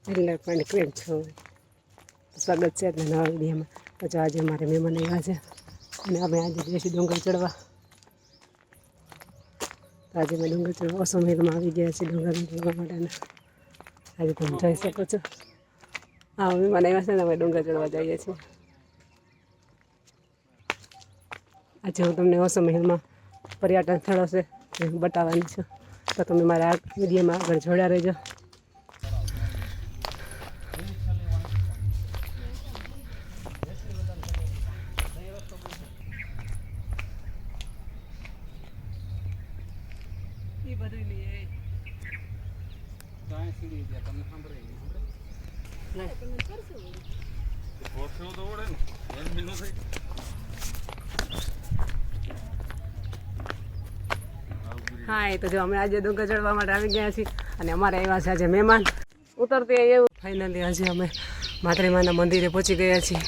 એટલે પણ કેમ છો? સ્વાગત છે એટલે નવા વિડીયોમાં. તો આજે મારે મહેમાન આવ્યા છે અને અમે આજે જઈશું ડુંગર ચડવા. તો આજે મેં ડુંગર ચડવા અસમેરમાં આવી ગયા છે ડુંગર ચડવા માટેના. આજે તમે જોઈ શકો છો. હા મહેમાન આવ્યા છે ને અમે ડુંગર ચડવા જઈએ છીએ. આજે હું તમને અસમેરમાં પર્યટન સ્થળો છે એ બતાવવાની છું. તો તમે મારા આ વિડીયોમાં આગળ જોડ્યા રહેજો. હા એ તો જો અમે આજે ડુંગર ચડવા માટે આવી ગયા છીએ અને અમારે આવ્યા છે આજે મહેમાન. ઉતરતી એવું ફાઇનલી આજે અમે માતૃમાના મંદિરે પહોંચી ગયા છીએ.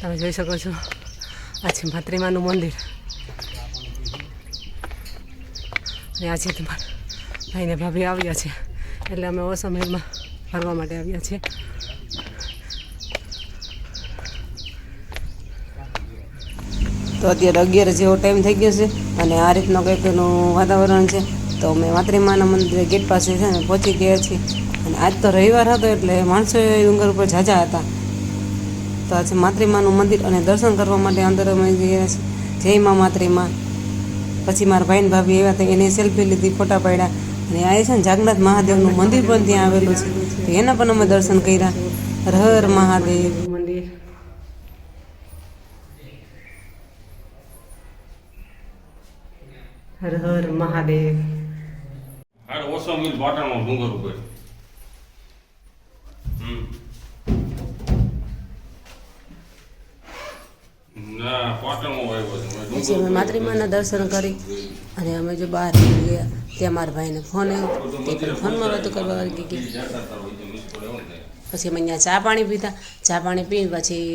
તમે જોઈ શકો છો આ છે માતૃમાનું મંદિર. અને આજે તમારા ભાઈને ભાભી આવ્યા છે એટલે અમે અસમેરમાં ફરવા માટે આવ્યા છીએ. તો અત્યારે 11 જેવો ટાઈમ થઈ ગયો છે અને આ રીતનો કંઈકનું વાતાવરણ છે. તો અમે માતૃમાના મંદિરે ગેટ પાસે છે ને પહોંચી ગયા છીએ. અને આજ તો રવિવાર હતો એટલે માણસો ડુંગર ઉપર ઝાઝા હતા. તો આજે માતૃમાનું મંદિર અને દર્શન કરવા માટે અંદર અમે ગયા છીએ. જય મા માતૃમા. પછી મારા ભાઈને ભાભી આવ્યા હતા એને સેલ્ફી લીધી, ફોટા પાડ્યા. અને આ છે ને જાગનાથ મહાદેવનું મંદિર પણ ત્યાં આવેલું છે તો એના પણ અમે દર્શન કર્યા. હર હર મહાદેવ મંદિર. હર હર મહાદેવ. હાર ઓસો મિલ પાટણનો ડુંગર ઉપર ના પાટણમાં આવ્યો છે. પછી અમે માતૃમાના દર્શન કરી અને અમે જો બહાર ગયા ત્યાં મારા ભાઈને ફોન આવ્યો તે પણ ફોનમાં વાતો કરવા લાગી ગઈ. પછી અમે અહીંયા ચા પાણી પીધા. ચા પાણી પી પછી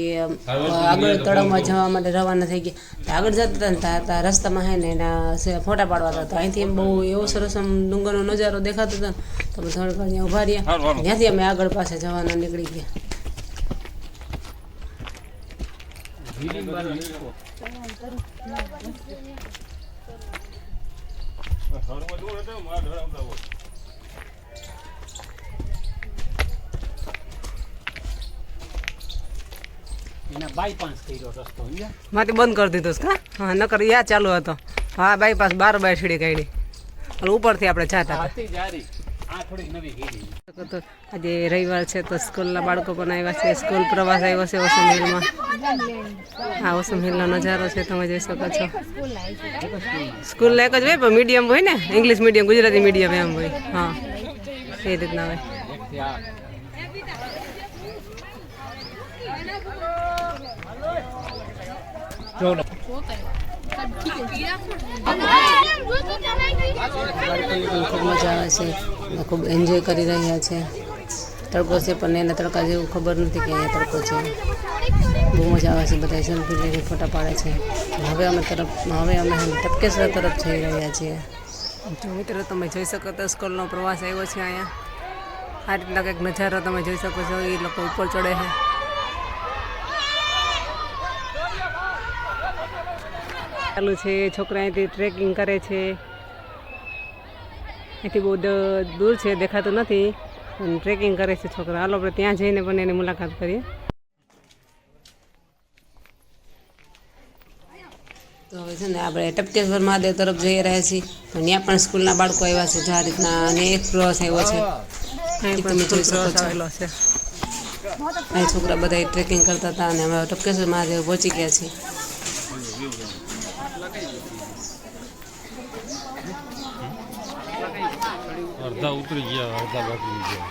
આગળ તળાવમાં જવા માટે રવાના થઈ ગયા. આગળ જતા હતા ને રસ્તામાં હે ને એના ફોટા પાડવા હતા. તો અહીંથી એમ બહુ એવો સરસ આમ ડુંગરનો નજારો દેખાતો હતો ને તો અમે થોડીક વાર ત્યાં ઊભા રહ્યા. ત્યાંથી અમે આગળ પાસે જવાના નીકળી ગયા. માંથી બંધ કરી દીધો છે. હા નકર યા ચાલુ હતો. હા બાયપાસ 12 બાય સીડી કાઢી અને ઉપરથી આપણે જાતા આજે રવિવાર છે તો સ્કૂલના બાળકો પણ આવ્યા છે. સ્કૂલ પ્રવાસ આવ્યો છે ઓસમ હિલમાં. હા ઓસમ હિલનો નજારો છે તમે જોઈ શકો છો. સ્કૂલ એક જ હોય પણ મીડિયમ હોય ને, ઇંગ્લિશ મીડિયમ ગુજરાતી મીડિયમ એમ હોય. હા એ રીતના હોય. ખૂબ મજા આવે છે, ખૂબ એન્જોય કરી રહ્યા છે. તડકો છે પણ એને તડકા જેવું ખબર નથી કે અહીંયા તડકો છે. બહુ મજા આવે છે. બધા સેલ્ફી લઈને ફોટા પાડે છે. હવે અમે ટપકેશ્વર તરફ જઈ રહ્યા છીએ. જો મિત્રો તમે જોઈ શકો તો સ્કૂલનો પ્રવાસ આવ્યો છે અહીંયા. આ રીતના કંઈક નજારો તમે જોઈ શકો છો. એ લોકો ઉપર ચડે છે. ચાલુ છે. છોકરા અહીંથી ટ્રેકિંગ કરે છે. અહીંથી બહુ દૂર છે, દેખાતું નથી પણ ટ્રેકિંગ કરે છે છોકરા. હાલો આપણે ત્યાં જઈને પણ એની મુલાકાત કરીએ. તો હવે છે ને આપણે ટપકેશ્વર મહાદેવ તરફ જઈ રહ્યા છીએ. તો ત્યાં પણ સ્કૂલના બાળકો આવ્યા છે. જો આ રીતના અને એક પ્રવાસ આવ્યો છે. તમે જોઈ શકો છો. અહીં છોકરા બધા ટ્રેકિંગ કરતા હતા અને અમે ટપકેશ્વર મહાદેવ પહોંચી ગયા છીએ. અડધા ઉતરી ગયા, અડધા બાકી ગયા.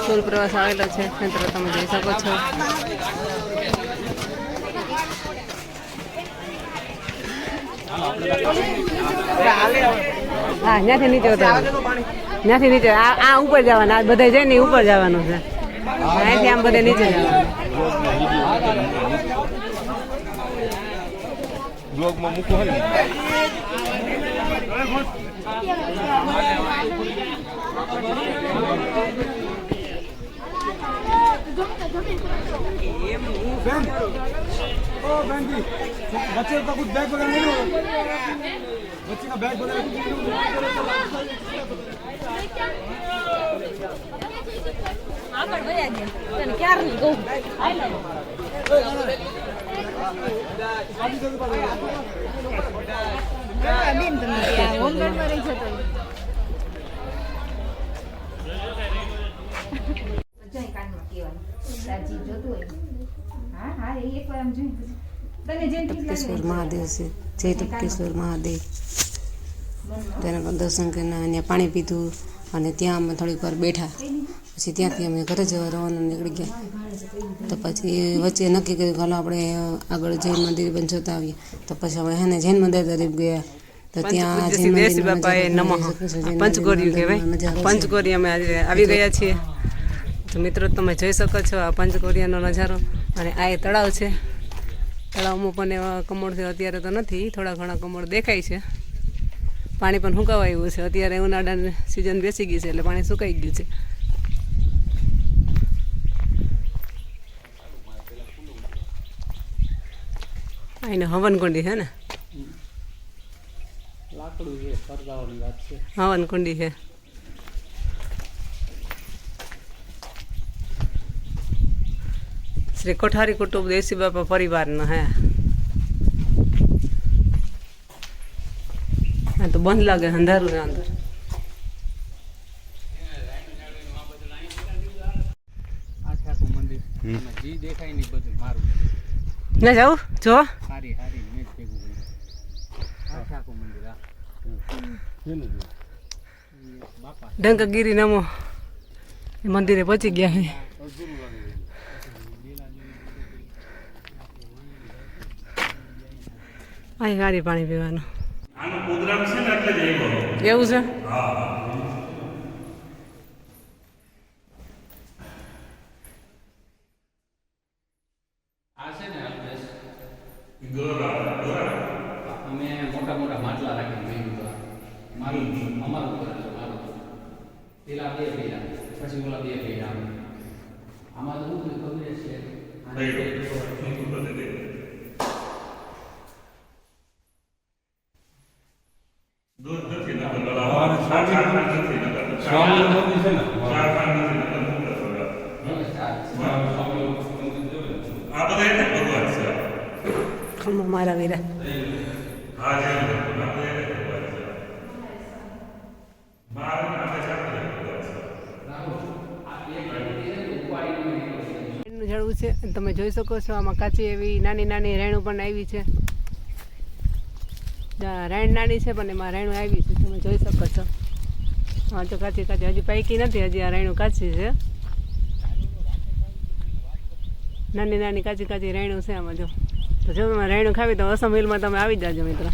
સ્કૂલ પ્રવાસ આવેલો છે મિત્રો, તમે જોઈ શકો છો. હા ત્યાંથી નીચે ઉતરવાનું, ત્યાંથી નીચે આ ઉપર જવાનું, આ બધા જઈને ઉપર જવાનું છે, અહીંથી આમ બધે નીચે જવાનું. બ્લોગમાં મૂકો હોય ને. बच्चे का कुछ बैग वगैरह नहीं हो, बच्चे का बैग वगैरह कुछ नहीं हो। આગળ વયા ગયા તને ક્યારની કહું હાલ બેન તમે ત્યાં હોમગાર્ડમાં રહી જતો જય કાનમાં કહેવાનું સાજી જોતું હોય હા હા એ એકવાર આમ જોઈ તને જેમ ઠીક ટપકેશ્વર મહાદેવ છે, જય ટપકેશ્વર મહાદેવ. તેના પર દર્શન કરીને અહીંયા પાણી પીધું અને ત્યાં અમે થોડીક વાર બેઠા. પછી ત્યાંથી અમે ઘરે જવા રવાના નીકળી ગયા. તો પછી વચ્ચે નક્કી કર્યું કે હાલો આપણે આગળ જૈન મંદિર પણ જોતા આવીએ. તો પછી અમે હેને જૈન મંદિર તરફ ગયા. તો ત્યાં જૈન દેશી બાપાએ નમઃ પંચગોરિયું કહેવાય. પંચગોરી અમે આજે આવી ગયા છીએ. તો મિત્રો તમે જોઈ શકો છો આ પંચગોરિયાનો નજારો. અને આ એ તળાવ છે. તળાવમાં પણ એવા કમળ છે અત્યારે તો નથી, થોડા ઘણા કમળ દેખાય છે. પાણી પણ સુકાવા આવ્યું છે. અત્યારે ઉનાળાની સિઝન બેસી ગઈ છે એટલે પાણી સુકાઈ ગયું છે. આને હવનકુંડી છે ને, લાકડું છે, પરદાવાની વાત છે. હવનકુંડી છે. શ્રી કોઠારી કુટુંબ દેશી બાપા પરિવારનો હે. આ તો બંધ લાગે, અંધારું છે અંદર. આખું મંદિર જી દેખાય નહીં બધું મારું. ના જાઉં જો સારી સારી મેં ભેગું કર્યું. આખું મંદિર આ બાપા ડંકગીરી નમો એ મંદિરે પહોંચી ગયા છે. અહીં ગાડી પાણી પીવાનું આનું પ્રોગ્રામ છે ને એટલે જ આવ્યો. એવું છે. આ છે ને અલ્પેશ અમે મોટા મોટા માટલા રાખીને ભેગું તો મારું અમારું ઘર છે મારું. પેલા બે ભેગા પછી ઓલા બે ભેગા. આમાં તો શું ખબર છે દૂધ નથી નકર લડાવવાનું. શાક નથી નકર સ્વામી મંદિર છે ને શાક નથી નકર આ બધા એક જ ભગવાન છે. ખમો મારા વીરા. હા જે ભગવાન છે. બાર આપણે ચાલુ ભગવાન છે. રેણું ઝાડવું છે અને તમે જોઈ શકો છો આમાં કાચી એવી નાની નાની રેણું પણ આવી છે. રેણ નાની છે પણ એમાં રેણું આવી છે, તમે જોઈ શકો છો. હા તો કાચી કાચી હજી પાકી નથી, હજી આ રેણું કાચી છે. નાની નાની કાચી કાચી રેણું છે આમાં. જો તો જો તમે રેણું ખાવી તો અસમ હિલમાં તમે આવી જાજો મિત્રો.